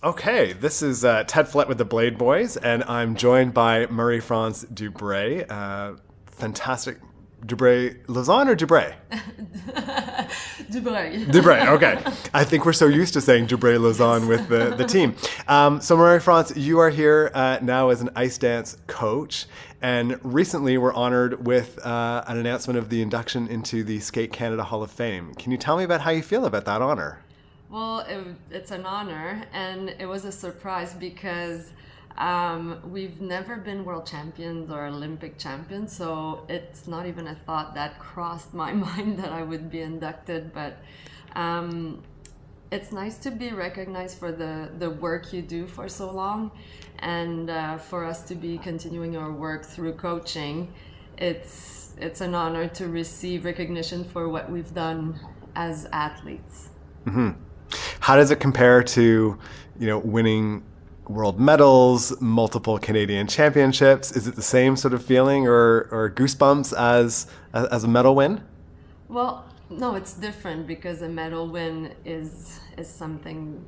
Okay, this is Ted Flett with the Blade Boys, and I'm joined by Marie-France Dubreuil. Fantastic. Dubreuil Lauzon or Dubreuil? Dubreuil. Dubreuil, okay. I think we're so used to saying Dubreuil Lauzon with the team. So Marie-France, you are here now as an ice dance coach, and recently were honored with an announcement of the induction into the Skate Canada Hall of Fame. Can you tell me about how you feel about that honor? Well, it's an honor, and it was a surprise because we've never been world champions or Olympic champions, so it's not even a thought that crossed my mind that I would be inducted. But it's nice to be recognized for the work you do for so long, and for us to be continuing our work through coaching. It's an honor to receive recognition for what we've done as athletes. Mm-hmm. How does it compare to, winning world medals, multiple Canadian championships? Is it the same sort of feeling or goosebumps as a medal win? Well, no, it's different because a medal win is something,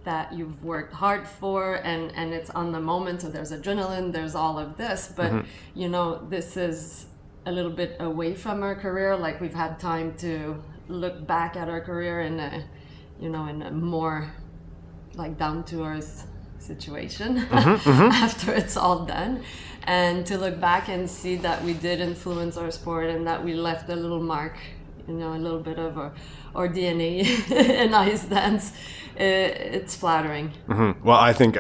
that you've worked hard for, and it's on the moment, so there's adrenaline, there's all of this, but this is a little bit away from our career. Like, we've had time to look back at our career in a more like down to earth situation after it's all done, and to look back and see that we did influence our sport and that we left a little mark, a little bit of our DNA in ice dance. It's flattering. Mm-hmm. Well, I think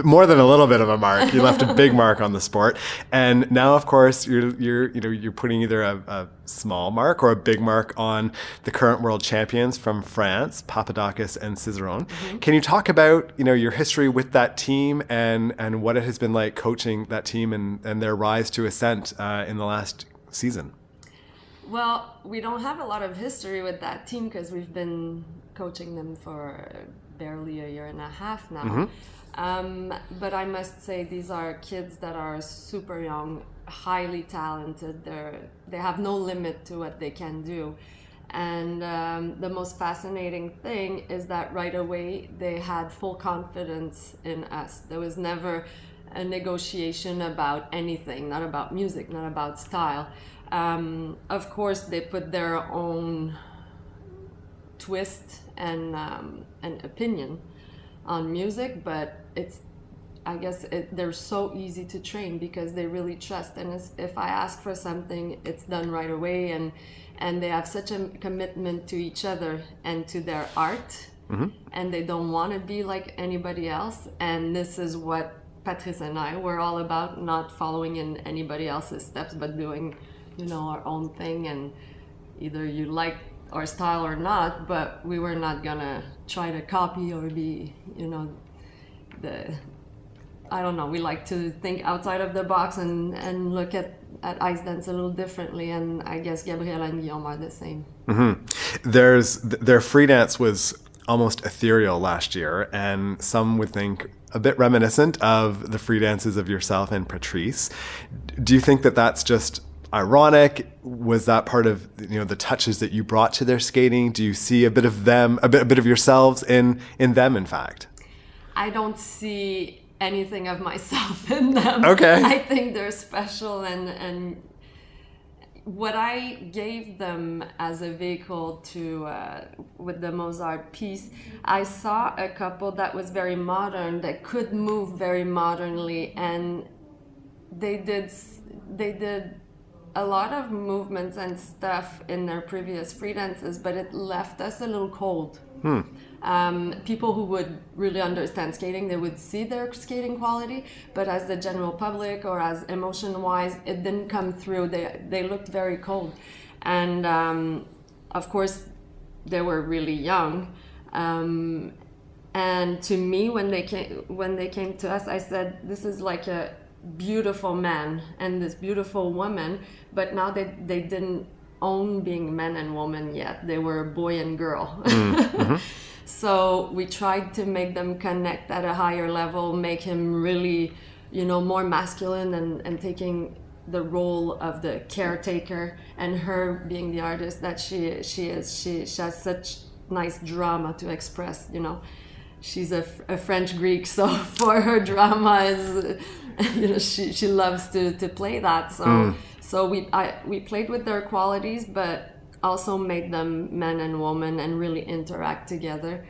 more than a little bit of a mark. You left a big mark on the sport, and now, of course, you're putting either a small mark or a big mark on the current world champions from France, Papadakis and Cizeron. Mm-hmm. Can you talk about your history with that team and what it has been like coaching that team and their rise to ascent in the last season? Well, we don't have a lot of history with that team because we've been coaching them for barely a year and a half now. Mm-hmm. But I must say, these are kids that are super young, highly talented. They have no limit to what they can do. And the most fascinating thing is that right away they had full confidence in us. There was never a negotiation about anything, not about music, not about style. Of course, they put their own twist and opinion on music, but they're so easy to train because they really trust. And if I ask for something, it's done right away, and they have such a commitment to each other and to their art, mm-hmm. and they don't want to be like anybody else. And this is what Patrice and I were all about, not following in anybody else's steps, but doing our own thing, and either you like our style or not, but we were not gonna try to copy or be, I don't know, we like to think outside of the box and look at ice dance a little differently, and I guess Gabriella and Guillaume are the same. Mm-hmm. Their free dance was almost ethereal last year, and some would think a bit reminiscent of the free dances of yourself and Patrice. Do you think that that's just ironic? Was that part of the touches that you brought to their skating? Do you see a bit of them, a bit of yourselves in them? In fact, I don't see anything of myself in them. Okay. I think they're special, and what I gave them as a vehicle to with the Mozart piece, I saw a couple that was very modern, that could move very modernly, and they did a lot of movements and stuff in their previous free dances, but it left us a little cold. People who would really understand skating, they would see their skating quality, but as the general public or as emotion-wise, it didn't come through. They looked very cold, and of course, they were really young. And to me, when they came to us, I said, "This is like a beautiful man and this beautiful woman," but now they didn't own being man and woman yet. They were boy and girl. Mm-hmm. So we tried to make them connect at a higher level, make him really, more masculine and taking the role of the caretaker, and her being the artist that she is. She has such nice drama to express, she's a French Greek, so for her drama is, she loves to play that. So we played with their qualities, but also made them men and women and really interact together.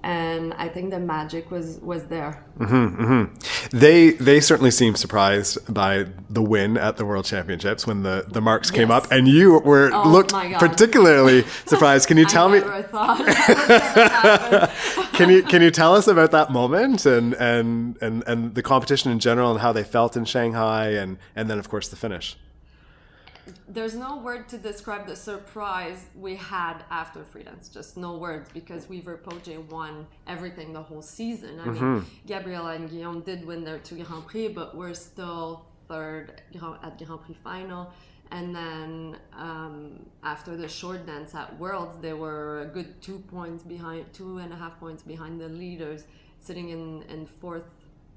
And I think the magic was there. They certainly seemed surprised by the win at the World Championships when the marks came up, and you looked particularly surprised. Can you tell me? I never thought that would happen. Can you tell us about that moment and the competition in general and how they felt in Shanghai and then of course the finish? There's no word to describe the surprise we had after freelance. Just no words, because Weaver Poche won everything the whole season. I mean, Gabriella and Guillaume did win their 2 Grand Prix, but we're still third at Grand Prix final. And then after the short dance at Worlds, they were a good 2.5 points behind the leaders, sitting in fourth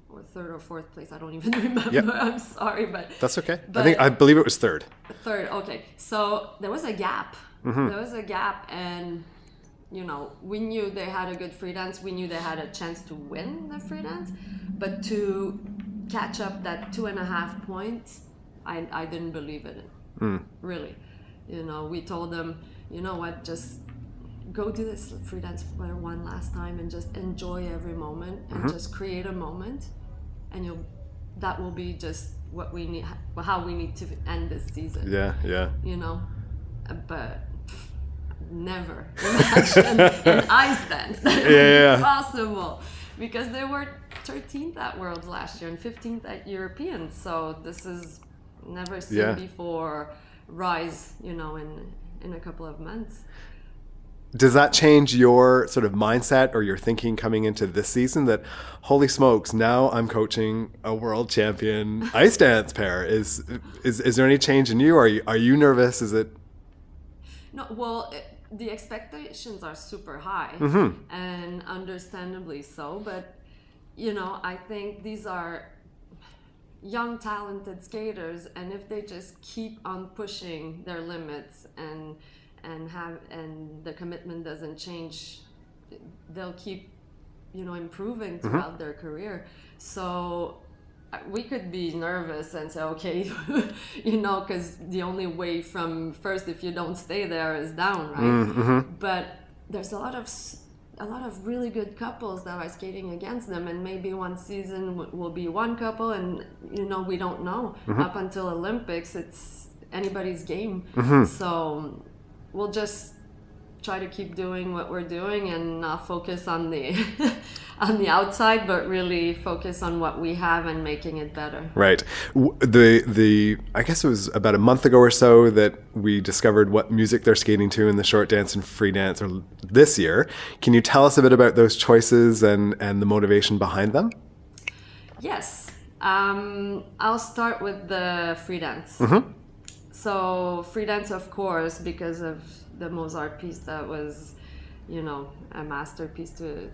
or third or fourth place. I don't even remember. Yep. I'm sorry, but that's okay. I believe it was third. Third, okay. So there was a gap. There was a gap, and we knew they had a good free dance. We knew they had a chance to win the free dance, but to catch up that 2.5 points, I didn't believe it. Really, we told them, you know what, just go do this free dance for one last time and just enjoy every moment and just create a moment, and that will be just what we need, how we need to end this season. Yeah. But never imagine an ice dance that would be possible, because they were 13th at Worlds last year and 15th at Europeans. So this is never seen before rise, in a couple of months. Does that change your sort of mindset or your thinking coming into this season that, holy smokes, now I'm coaching a world champion ice dance pair? Is there any change in you? Are you nervous? Is it? No, well, the expectations are super high, and understandably so. But, I think these are young, talented skaters, and if they just keep on pushing their limits and the commitment doesn't change, they'll keep improving throughout their career. So we could be nervous and say, okay, because the only way from first, if you don't stay there, is down, right? But there's a lot of really good couples that are skating against them, and maybe one season will be one couple, and we don't know. Up until Olympics, it's anybody's game. So we'll just try to keep doing what we're doing and not focus on the on the outside, but really focus on what we have and making it better. Right. I guess it was about a month ago or so that we discovered what music they're skating to in the short dance and free dance this year. Can you tell us a bit about those choices and the motivation behind them? Yes. I'll start with the free dance. So free dance, of course, because of the Mozart piece that was, a masterpiece to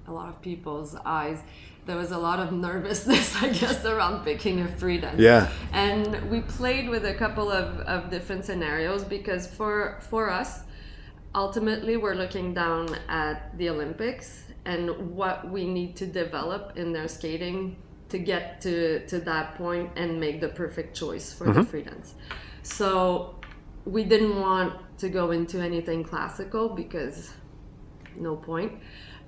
a lot of people's eyes. There was a lot of nervousness, I guess, around picking a free dance. Yeah. And we played with a couple of different scenarios, because for us, ultimately, we're looking down at the Olympics and what we need to develop in their skating to get to that point and make the perfect choice for the free dance. So we didn't want to go into anything classical, because no point.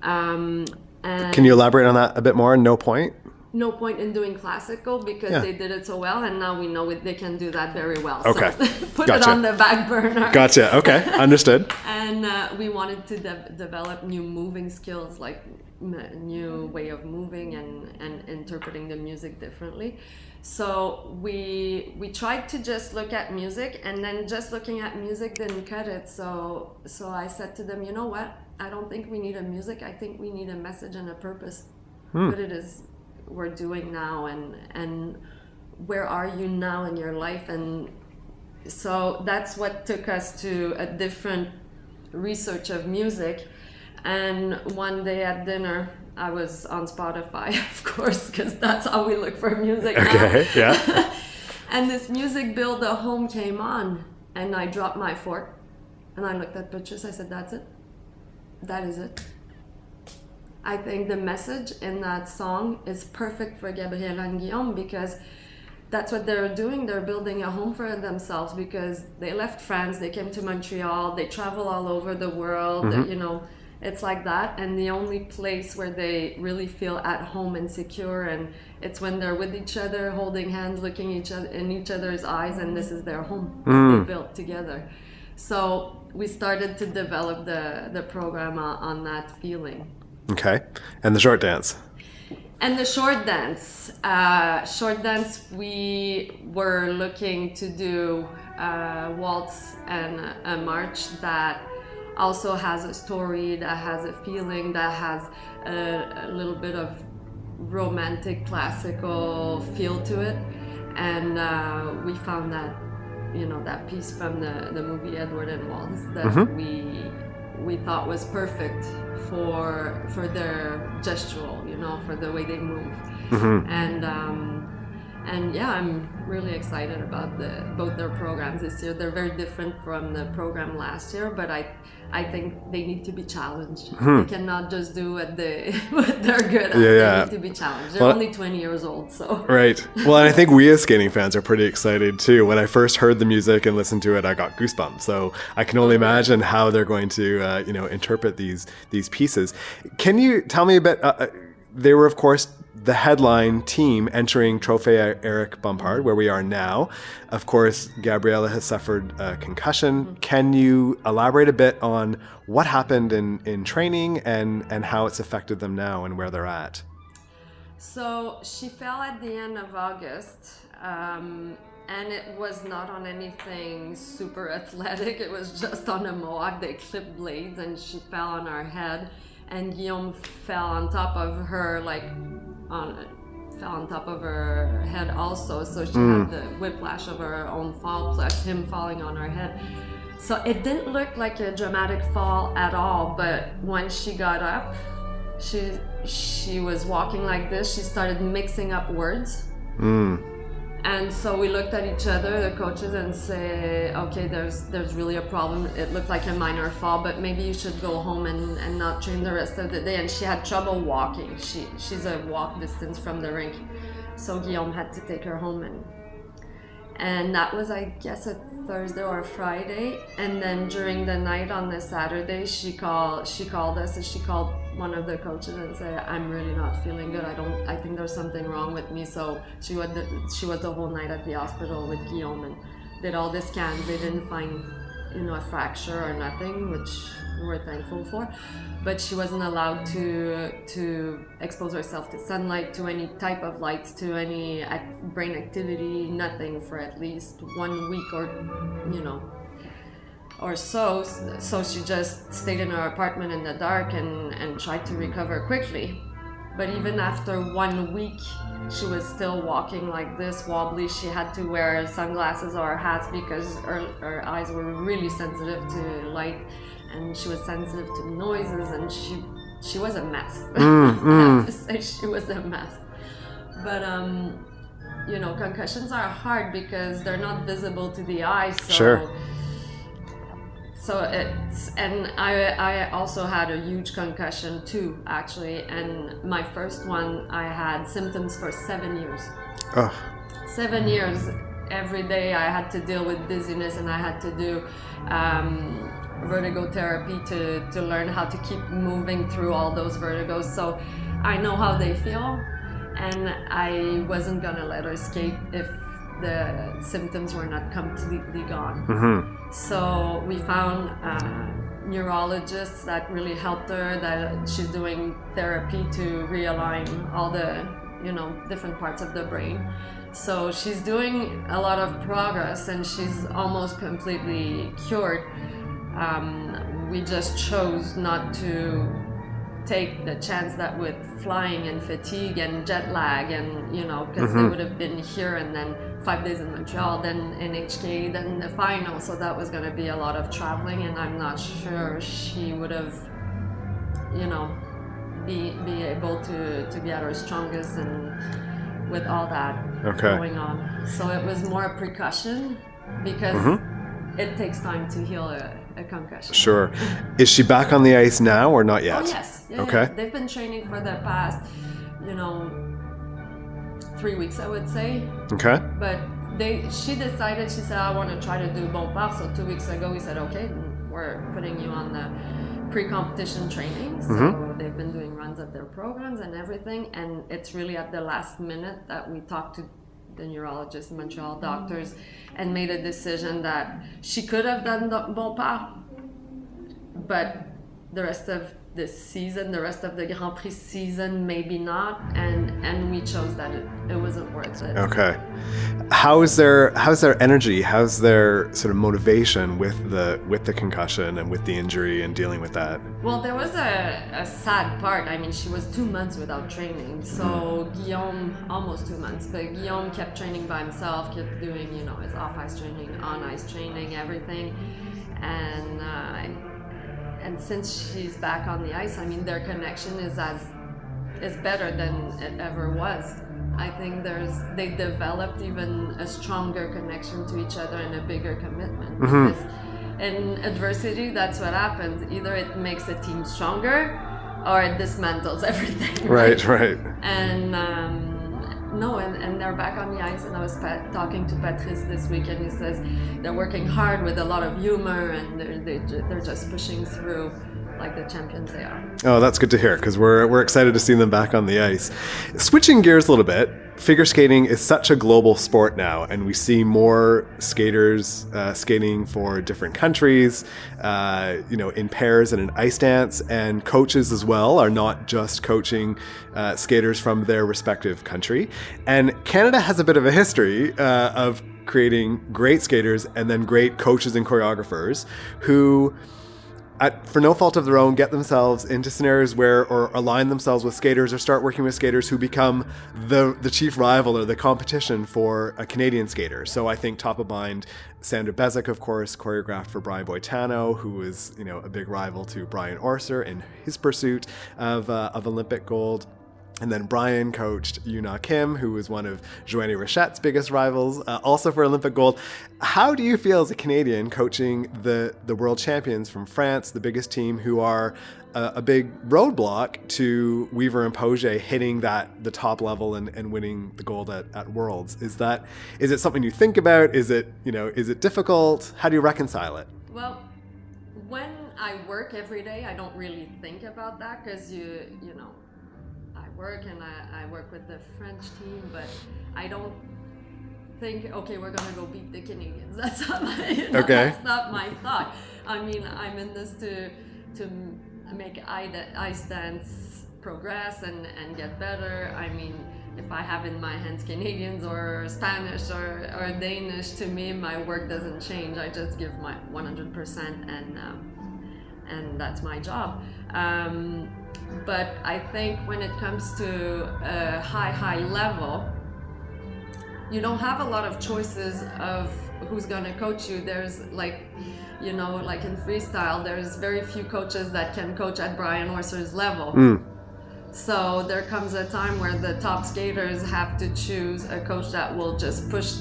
And can you elaborate on that a bit more? No point? No point in doing classical, because they did it so well, and now we know they can do that very well. Okay. So put it on the back burner. Gotcha. Okay. Understood. And we wanted to develop new moving skills, like new way of moving and interpreting the music differently. So we tried to just look at music, and then just looking at music didn't cut it. So I said to them, you know what? I don't think we need a music. I think we need a message and a purpose. What it is we're doing now, and where are you now in your life? And so that's what took us to a different research of music. And one day at dinner, I was on Spotify, of course, because that's how we look for music now. Okay, yeah. And this music, Build a Home, came on, and I dropped my fork, and I looked at Patrice. I said, that's it. That is it. I think the message in that song is perfect for Gabriella and Guillaume, because that's what they're doing. They're building a home for themselves, because they left France, they came to Montreal, they travel all over the world, you know, it's like that. And the only place where they really feel at home and secure, and it's when they're with each other, holding hands, looking in each other's eyes, and this is their home that they built together. So we started to develop the program on that feeling. Okay. And the short dance? And the short dance, we were looking to do a waltz and a march that also has a story, that has a feeling, that has a little bit of romantic, classical feel to it. And we found that, you know, that piece from the movie Edward and Waltz that we thought was perfect for their gestural, you know, for the way they move. And yeah, I'm really excited about both their programs this year. They're very different from the program last year, but I think they need to be challenged. They cannot just do what they're good at. They need to be challenged. They're only 20 years old, so. Right. Well, and I think we as skating fans are pretty excited too. When I first heard the music and listened to it, I got goosebumps. So I can only imagine how they're going to, interpret these pieces. Can you tell me a bit? They were, of course, the headline team entering Trophée Eric Bumpard, where we are now. Of course, Gabriella has suffered a concussion. Can you elaborate a bit on what happened in training and how it's affected them now and where they're at? So she fell at the end of August, and it was not on anything super athletic. It was just on a mohawk. They clipped blades and she fell on her head, and Guillaume fell on top of her, fell on top of her head also. So she had the whiplash of her own fall plus him falling on her head. So it didn't look like a dramatic fall at all, but when she got up, she was walking like this. She started mixing up words. And so we looked at each other, the coaches, and say, okay, there's really a problem. It looked like a minor fall, but maybe you should go home and not train the rest of the day. And she had trouble walking. She's a walk distance from the rink. So Guillaume had to take her home, and that was, I guess, a Thursday or a Friday. And then during the night on the Saturday, she called us, and she called one of the coaches and said, I'm really not feeling good. I think there's something wrong with me. So she was the whole night at the hospital with Guillaume and did all the scans. They didn't find, a fracture or nothing, which we're thankful for. But she wasn't allowed to expose herself to sunlight, to any type of lights, to any brain activity, nothing for at least 1 week or so. So she just stayed in her apartment in the dark and tried to recover quickly. But even after 1 week, she was still walking like this, wobbly. She had to wear sunglasses or hats because her eyes were really sensitive to light, and she was sensitive to noises, and she was a mess. I have to say, she was a mess. But concussions are hard because they're not visible to the eye. So, sure. So and I also had a huge concussion too, actually. And my first one, I had symptoms for 7 years. Oh. 7 years. Every day I had to deal with dizziness, and I had to do vertigo therapy to learn how to keep moving through all those vertigos. So I know how they feel, and I wasn't gonna let her skate if the symptoms were not completely gone. So we found neurologists that really helped her, that she's doing therapy to realign all the different parts of the brain. So she's doing a lot of progress, and she's almost completely cured. We just chose not to take the chance that with flying and fatigue and jet lag and because they would have been here and then 5 days in Montreal, then in HK, then the final, so that was going to be a lot of traveling, and I'm not sure she would have be able to be at her strongest and with all that going on. So it was more precaution because it takes time to heal a concussion. Sure. Is she back on the ice now or not yet? Oh, yes. Yeah, okay. Yeah. They've been training for the past, 3 weeks, I would say. Okay. But she decided, she said, I want to try to do Bompard. So 2 weeks ago, we said, okay, we're putting you on the pre-competition training. So they've been doing runs of their programs and everything. And it's really at the last minute that we talked to the neurologists, Montreal doctors, and made a decision that she could have done Bompard, but the rest of the season, the rest of the Grand Prix season, maybe not, and we chose that it wasn't worth it. Okay. How's their energy? How's their sort of motivation with the concussion and with the injury and dealing with that? Well, there was a sad part. I mean, she was 2 months without training. So Guillaume, almost 2 months, but Guillaume kept training by himself, kept doing, his off-ice training, on-ice training, everything. And since she's back on the ice, I mean, their connection is better than it ever was. I think they developed even a stronger connection to each other and a bigger commitment. Because in adversity, that's what happens. Either it makes a team stronger or it dismantles everything. Right. And and they're back on the ice, and I was talking to Patrice this week, and he says they're working hard with a lot of humor, and they're just pushing through like the champions they are. Oh, that's good to hear, because we're excited to see them back on the ice. Switching gears a little bit, figure skating is such a global sport now, and we see more skaters skating for different countries, in pairs and in ice dance, and coaches as well are not just coaching skaters from their respective country. And Canada has a bit of a history of creating great skaters and then great coaches and choreographers who, for no fault of their own, get themselves into scenarios or align themselves with skaters or start working with skaters who become the chief rival or the competition for a Canadian skater. So I think top of mind, Sandra Bezic, of course, choreographed for Brian Boitano, who is a big rival to Brian Orser in his pursuit of Olympic gold. And then Brian coached Yuna Kim, who was one of Joanie Rochette's biggest rivals, also for Olympic gold. How do you feel as a Canadian coaching the world champions from France, the biggest team, who are a big roadblock to Weaver and Poget hitting the top level and winning the gold at Worlds? Is it something you think about? Is it difficult? How do you reconcile it? Well, when I work every day, I don't really think about that, because I work and I work with the French team, but I don't think, okay, we're gonna go beat the Canadians. That's not that's not my thought. I mean, I'm in this to make ice dance progress and get better. I mean, if I have in my hands Canadians or Spanish or Danish, to me my work doesn't change. I just give my 100% and that's my job. But I think when it comes to a high level, you don't have a lot of choices of who's going to coach you. There's like in freestyle, there's very few coaches that can coach at Brian Orser's level. So there comes a time where the top skaters have to choose a coach that will just push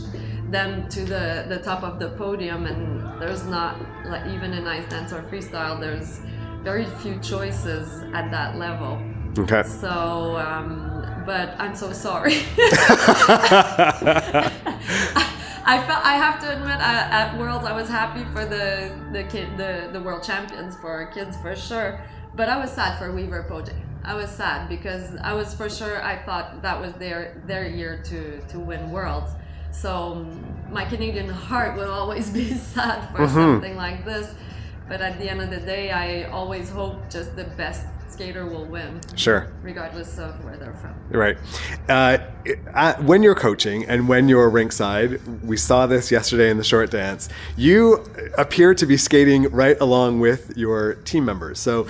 them to the top of the podium, and there's not, like, even in ice dance or freestyle, there's very few choices at that level. Okay. So, but I'm so sorry. I have to admit, at Worlds, I was happy for the world champions, for kids, for sure. But I was sad for Weaver Poget. I was sad because I thought that was their year to win Worlds. So my Canadian heart will always be sad for something like this. But at the end of the day, I always hope just the best skater will win. Sure. Regardless of where they're from. Right. When you're coaching and when you're rinkside, we saw this yesterday in the short dance, you appear to be skating right along with your team members. So,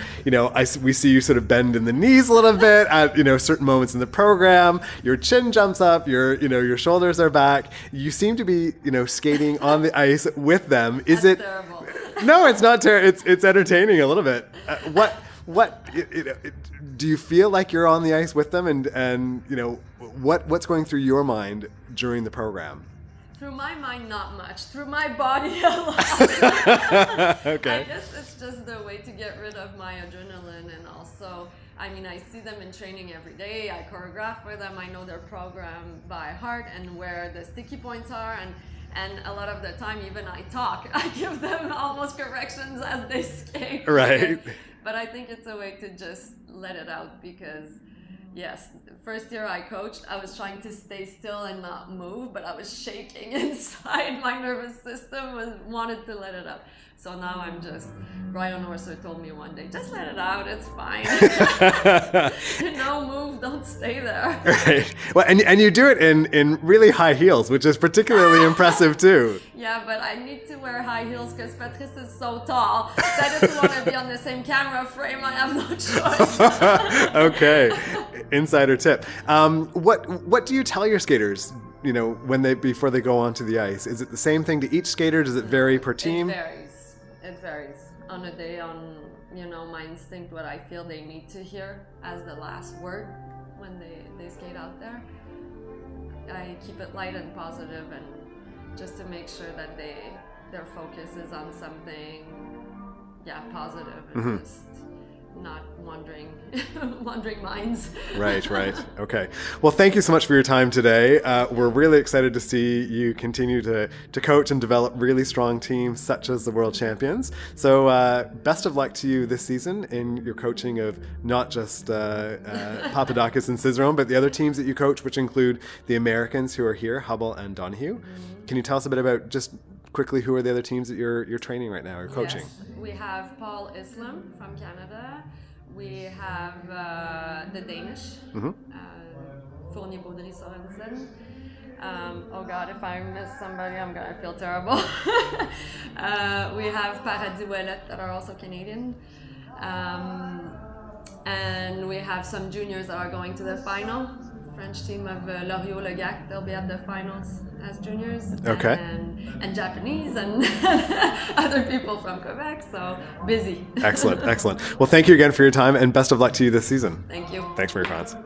we see you sort of bend in the knees a little bit at, certain moments in the program. Your chin jumps up, your shoulders are back. You seem to be, skating on the ice with them. Is it terrible? No, it's not terrible. It's entertaining a little bit. What do you feel like you're on the ice with them, and what's going through your mind during the program? Through my mind, not much. Through my body, a lot. Okay. I guess it's just the way to get rid of my adrenaline, and also, I mean, I see them in training every day. I choreograph for them. I know their program by heart and where the sticky points are, and a lot of the time, even I talk. I give them almost corrections as they skate. Right. But I think it's a way to just let it out because, yes, first year I coached, I was trying to stay still and not move, but I was shaking inside. My nervous system wanted to let it out. So now I'm just, Brian Orser told me one day, just let it out, it's fine. No, move, don't stay there. Right. Well, and you do it in really high heels, which is particularly impressive too. Yeah, but I need to wear high heels because Patrice is so tall that if you want to be on the same camera frame, I have no choice. Okay. Insider tip. What do you tell your skaters, before they go onto the ice? Is it the same thing to each skater? Does it vary per team? It varies on a day, on my instinct, what I feel they need to hear as the last word when they skate out there. I keep it light and positive, and just to make sure that their focus is on something positive and just not wandering minds. Right. Okay. Well, thank you so much for your time today. We're really excited to see you continue to coach and develop really strong teams such as the World Champions. So best of luck to you this season in your coaching of not just Papadakis and Cizeron, but the other teams that you coach, which include the Americans who are here, Hubble and Donahue. Can you tell us a bit about just quickly who are the other teams that you're training right now or coaching? Yes, we have Paul Islam from Canada. We have the Danish, Fournier Baudry Sorensen. Oh God, if I miss somebody, I'm gonna feel terrible. We have Paradis Ouellet that are also Canadian. And we have some juniors that are going to the final. French team of Loriot-Legac, they'll be at the finals as juniors. Okay. And Japanese and other people from Quebec, so busy. Excellent. Well, thank you again for your time and best of luck to you this season. Thank you. Thanks, Marie-France.